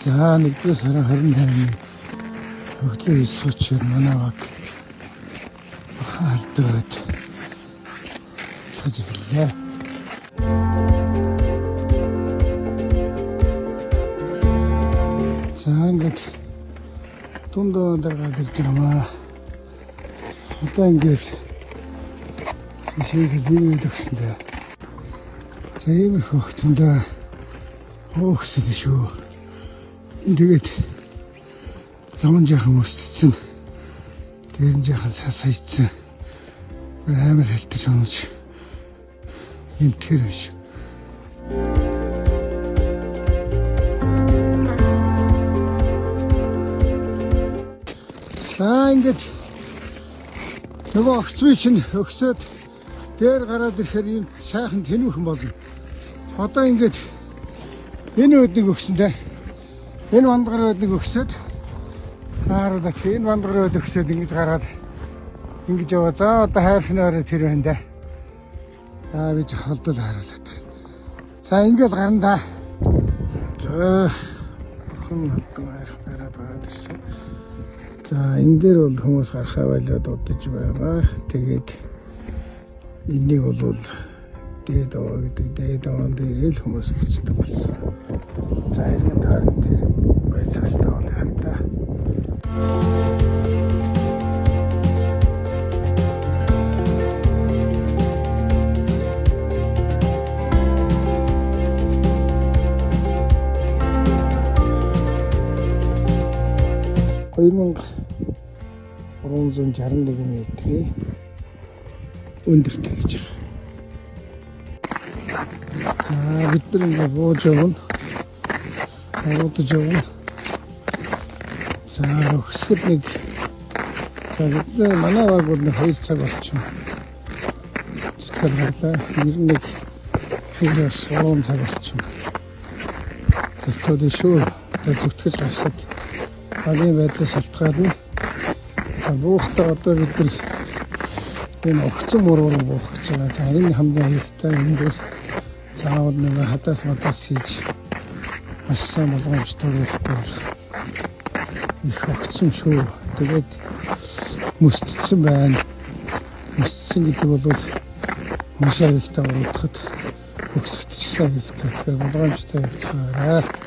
За 1-р сарын 28-ны өглөө 9:30-д манай баг хаалтаад сажиглаа. За ингээд дундаа дараад ирж байгаа. Одоо ингээд ишийг хийгээд өгсөндөө. За ийм их өгцөндөө хөөхсөн шүү. Тэгээд заман жаахан өсцсөн. Тэр нь жаахан саяцсан. Амар хэлтэж онож юм тэр биш. За ингээд нөгөө огцвий чинь өгсөд дээр гараад ирэхээр юм сайхан тэнүүхэн болно. Одоо ингээд энэ өднийг өгсөндөө энэ вандгаар өднийг өгсөд хааруулаад энэ вандгаар өд өгсөд ингэж гараад ингэж яваа. За одоо хайрхнаар тэр байна да. За би холдол харуулаад. За ингээд гарна да. За хүн хайрхнаараа бараад ирсэн. За энэ дээр бол хүмүүс гарахаа байлаад удаж байгаа. Тэгээд энийг бол дээд овоо гэдэг дээд овоон дээр л хүмүүс бичдэг болсон. За иргэн таарн дээр бай цаастаа бол хараа. Хоёрмонг 361 метрийн өндөртэй гэж байна. За бид нар ингээ бууж явна. Харуудаж явна. За өсгөл нэг. За бид нар манай баг бол 2 цаг болчихно. Зүтгэл гарлаа. 91 хөрөөс 3 цаг болчихно. Зөвхөн шүү. Зүтгэж гарахад багийн байдлаас шалтгаална. За буухтаа одоо бид нар энэ огцон муруур буух гэж байгаа. За энэ хамгийн хэрэгтэй энэ дээр заавал нэг хадаас хийж маш сайн болгоомжтой байхгүй бол их огцсон шүү. Тэгээд мөсцсөн байна. Мөсцсөн гэдэг бол маш их таврагдахад өсөлтчихсэн хэрэгтэй. Тэгэхээр болгоомжтой явуулаарай.